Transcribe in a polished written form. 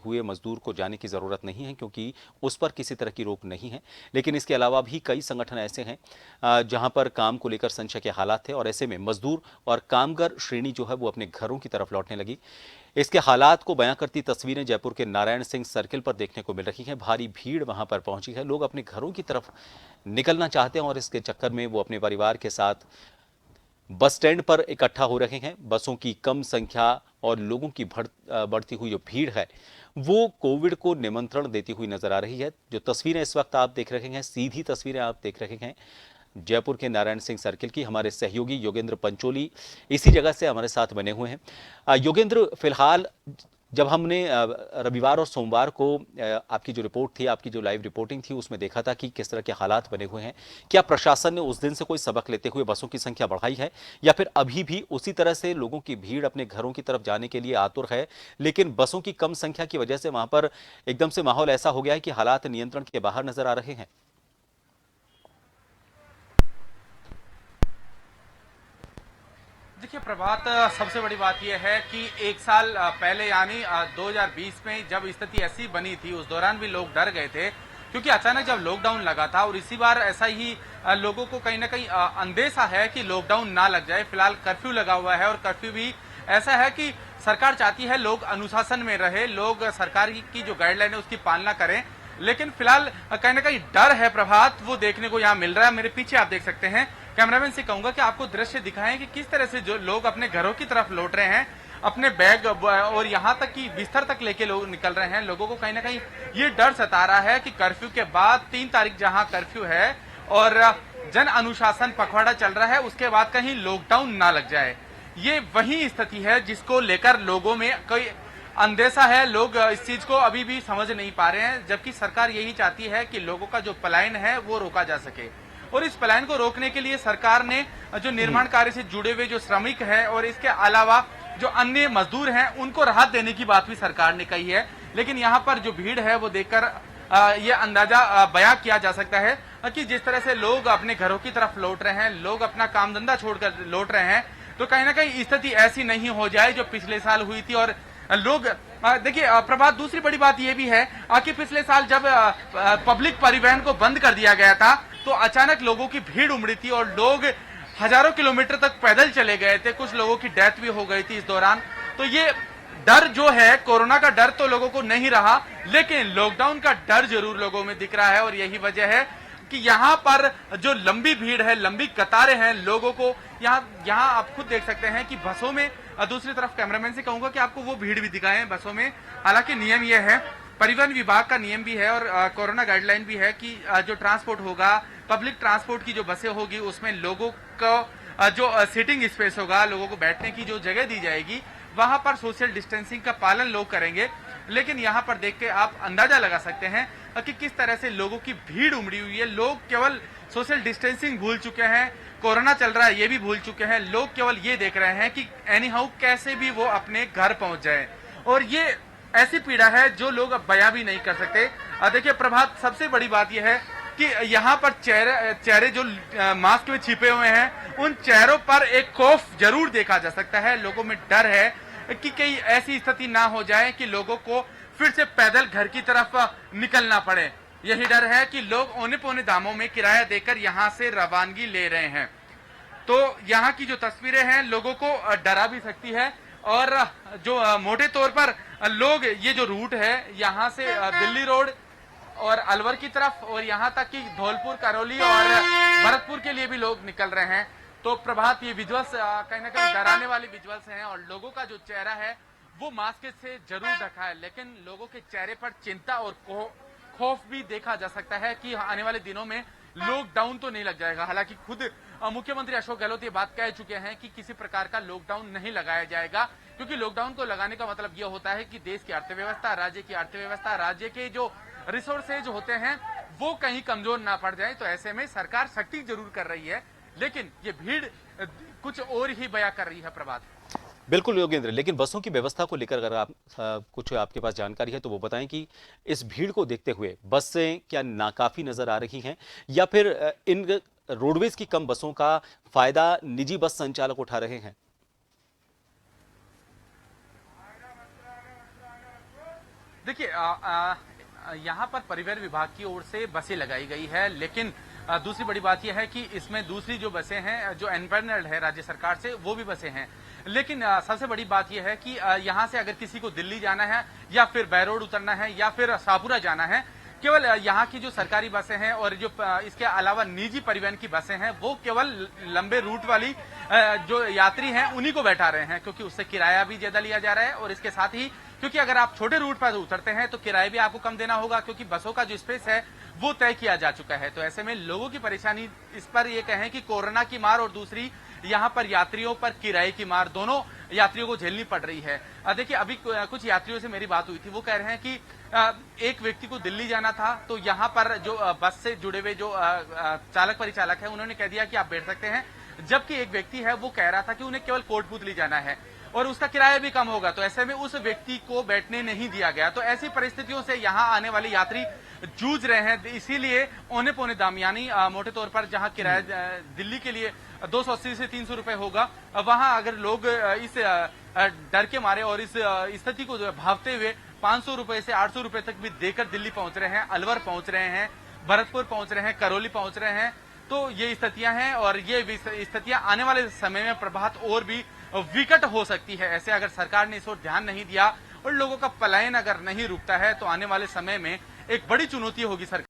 हुए मजदूर को जाने की ज़रूरत नहीं है, क्योंकि उस पर किसी तरह की रोक नहीं है। लेकिन इसके अलावा भी कई संगठन ऐसे हैं जहां पर काम को लेकर संशय के हालात थे, और ऐसे में मजदूर और कामगार श्रेणी जो है वो अपने घरों की तरफ लौटने लगी। इसके हालात को बयां करती तस्वीरें जयपुर के नारायण सिंह सर्किल पर देखने को मिल रही हैं। भारी भीड़ वहां पर पहुंची है, लोग अपने घरों की तरफ निकलना चाहते हैं और इसके चक्कर में वो अपने परिवार के साथ बस स्टैंड पर इकट्ठा हो रहे हैं। बसों की कम संख्या और लोगों की बढ़ती हुई जो भीड़ है वो कोविड को निमंत्रण देती हुई नजर आ रही है। जो तस्वीरें इस वक्त आप देख रहे हैं, सीधी तस्वीरें आप देख रहे हैं जयपुर के नारायण सिंह सर्किल की। हमारे सहयोगी योगेंद्र पंचोली इसी जगह से हमारे साथ बने हुए हैं। योगेंद्र, फिलहाल जब हमने रविवार और सोमवार को आपकी जो रिपोर्ट थी, आपकी जो लाइव रिपोर्टिंग थी, उसमें देखा था कि किस तरह के हालात बने हुए हैं। क्या प्रशासन ने उस दिन से कोई सबक लेते हुए बसों की संख्या बढ़ाई है, या फिर अभी भी उसी तरह से लोगों की भीड़ अपने घरों की तरफ जाने के लिए आतुर है, लेकिन बसों की कम संख्या की वजह से वहां पर एकदम से माहौल ऐसा हो गया है कि हालात नियंत्रण के बाहर नजर आ रहे हैं? देखिए प्रभात, सबसे बड़ी बात यह है कि एक साल पहले यानी 2020 में जब स्थिति ऐसी बनी थी, उस दौरान भी लोग डर गए थे, क्योंकि अचानक जब लॉकडाउन लगा था और इसी बार ऐसा ही लोगों को कहीं ना कहीं अंदेशा है कि लॉकडाउन ना लग जाए। फिलहाल कर्फ्यू लगा हुआ है और कर्फ्यू भी ऐसा है कि सरकार चाहती है लोग अनुशासन में रहे, लोग सरकार की जो गाइडलाइन है उसकी पालना करें। लेकिन फिलहाल कहीं ना कहीं डर है प्रभात, वो देखने को यहाँ मिल रहा है। मेरे पीछे आप देख सकते हैं, कैमरामैन से कहूंगा कि आपको दृश्य दिखाएं कि किस तरह से जो लोग अपने घरों की तरफ लौट रहे हैं, अपने बैग और यहाँ तक कि बिस्तर तक लेके लोग निकल रहे हैं। लोगों को कहीं ना कहीं ये डर सता रहा है कि कर्फ्यू के बाद 3 तारीख जहां कर्फ्यू है और जन अनुशासन पखवाड़ा चल रहा है, उसके बाद कहीं लॉकडाउन ना लग जाए। ये वही स्थिति है जिसको लेकर लोगों में कोई अंदेशा है। लोग इस चीज को अभी भी समझ नहीं पा रहे हैं, जबकि सरकार यही चाहती है कि लोगों का जो पलायन है वो रोका जा सके। और इस पलायन को रोकने के लिए सरकार ने जो निर्माण कार्य से जुड़े हुए जो श्रमिक हैं और इसके अलावा जो अन्य मजदूर हैं उनको राहत देने की बात भी सरकार ने कही है। लेकिन यहाँ पर जो भीड़ है वो देखकर ये अंदाजा बयां किया जा सकता है कि जिस तरह से लोग अपने घरों की तरफ लौट रहे हैं, लोग अपना काम धंधा छोड़कर लौट रहे हैं, तो कहीं ना कहीं स्थिति ऐसी नहीं हो जाए जो पिछले साल हुई थी। और लोग देखिए प्रभात, दूसरी बड़ी बात यह भी है कि पिछले साल जब पब्लिक परिवहन को बंद कर दिया गया था तो अचानक लोगों की भीड़ उमड़ी थी और लोग हजारों किलोमीटर तक पैदल चले गए थे। कुछ लोगों की डेथ भी हो गई थी इस दौरान। तो ये डर जो है, कोरोना का डर तो लोगों को नहीं रहा, लेकिन लॉकडाउन का डर जरूर लोगों में दिख रहा है। और यही वजह है कि यहाँ पर जो लंबी भीड़ है, लंबी कतारें हैं लोगों को, यहाँ आप खुद देख सकते हैं कि बसों में, दूसरी तरफ कैमरामैन से कहूंगा कि आपको वो भीड़ भी दिखाएं बसों में। हालांकि नियम यह है, परिवहन विभाग का नियम भी है और कोरोना गाइडलाइन भी है कि जो ट्रांसपोर्ट होगा, पब्लिक ट्रांसपोर्ट की जो बसें होगी उसमें लोगों को जो सीटिंग स्पेस होगा, लोगों को बैठने की जो जगह दी जाएगी, वहां पर सोशल डिस्टेंसिंग का पालन लोग करेंगे। लेकिन यहाँ पर देख के आप अंदाजा लगा सकते हैं कि किस तरह से लोगों की भीड़ उमड़ी हुई है। लोग केवल सोशल डिस्टेंसिंग भूल चुके हैं, कोरोना चल रहा है ये भी भूल चुके हैं। लोग केवल ये देख रहे हैं कि एनी हाउ कैसे भी वो अपने घर पहुंच जाए। और ये ऐसी पीड़ा है जो लोग अब बयां भी नहीं कर सकते। देखिए प्रभात, सबसे बड़ी बात यह है कि यहाँ पर चेहरे जो मास्क में छिपे हुए हैं, उन चेहरों पर एक खौफ जरूर देखा जा सकता है। लोगों में डर है कि कहीं ऐसी स्थिति ना हो जाए कि लोगों को फिर से पैदल घर की तरफ निकलना पड़े। यही डर है कि लोग औने पौने दामों में किराया देकर यहाँ से रवानगी ले रहे हैं। तो यहाँ की जो तस्वीरें हैं लोगों को डरा भी सकती है। और जो मोटे तौर पर लोग, ये जो रूट है यहाँ से दिल्ली रोड और अलवर की तरफ और यहाँ तक कि धौलपुर, करौली और भरतपुर के लिए भी लोग निकल रहे हैं। तो प्रभात, ये विजुअल्स कहीं ना कहीं डराने वाली विजुअल्स हैं और लोगों का जो चेहरा है वो मास्क से जरूर ढका है, लेकिन लोगों के चेहरे पर चिंता और खौफ भी देखा जा सकता है कि आने वाले दिनों में लॉकडाउन तो नहीं लग जाएगा। हालांकि खुद मुख्यमंत्री अशोक गहलोत ये बात कह चुके हैं कि किसी प्रकार का लॉकडाउन नहीं लगाया जाएगा, क्योंकि लॉकडाउन को लगाने का मतलब यह होता है कि देश की अर्थव्यवस्था, राज्य की अर्थव्यवस्था, राज्य के जो रिसोर्सेज होते हैं वो कहीं कमजोर ना पड़ जाए। तो ऐसे में सरकार सख्ती जरूर कर रही है, लेकिन ये भीड़ कुछ और ही बयां कर रही है। प्रभात, बिल्कुल योगेंद्र, लेकिन बसों की व्यवस्था को लेकर अगर आप कुछ आपके पास जानकारी है तो वो बताएं कि इस भीड़ को देखते हुए बसें क्या नाकाफी नजर आ रही हैं, या फिर इन रोडवेज की कम बसों का फायदा निजी बस संचालक उठा रहे हैं? देखिए यहाँ पर परिवहन विभाग की ओर से बसें लगाई गई है, लेकिन दूसरी बड़ी बात यह है कि इसमें दूसरी जो बसें हैं जो एनपैनल्ड है राज्य सरकार से, वो भी बसें हैं। लेकिन सबसे बड़ी बात यह है कि यहाँ से अगर किसी को दिल्ली जाना है या फिर बैरोड उतरना है या फिर शाहपुरा जाना है, केवल यहाँ की जो सरकारी बसें हैं और जो इसके अलावा निजी परिवहन की बसें हैं, वो केवल लंबे रूट वाली जो यात्री हैं उन्हीं को बैठा रहे हैं, क्योंकि उससे किराया भी ज्यादा लिया जा रहा है। और इसके साथ ही क्योंकि अगर आप छोटे रूट पर उतरते हैं तो किराया भी आपको कम देना होगा, क्योंकि बसों का जो स्पेस है वो तय किया जा चुका है। तो ऐसे में लोगों की परेशानी इस पर ये कहें कि कोरोना की मार और दूसरी यहाँ पर यात्रियों पर किराए की मार, दोनों यात्रियों को झेलनी पड़ रही है। देखिए अभी कुछ यात्रियों से मेरी बात हुई थी, वो कह रहे हैं कि एक व्यक्ति को दिल्ली जाना था, तो यहाँ पर जो बस से जुड़े हुए जो चालक परिचालक है उन्होंने कह दिया कि आप बैठ सकते हैं, जबकि एक व्यक्ति है वो कह रहा था कि उन्हें केवल कोटपुतली जाना है और उसका किराया भी कम होगा। तो ऐसे में उस व्यक्ति को बैठने नहीं दिया गया। तो ऐसी परिस्थितियों से यहाँ आने वाले यात्री जूझ रहे हैं, इसीलिए औने पौने दाम यानी मोटे तौर पर जहाँ किराया दिल्ली के लिए 280 से 300 रुपए होगा, वहां अगर लोग इस डर के मारे और इस स्थिति को भांपते हुए 500 रुपए से 800 रुपए तक भी देकर दिल्ली पहुंच रहे हैं, अलवर पहुंच रहे हैं, भरतपुर पहुंच रहे हैं, करौली पहुंच रहे हैं। तो ये स्थितियां हैं और ये स्थितियां आने वाले समय में प्रभात और भी विकट हो सकती है। ऐसे अगर सरकार ने इस ओर ध्यान नहीं दिया और लोगों का पलायन अगर नहीं रुकता है, तो आने वाले समय में एक बड़ी चुनौती होगी सरकार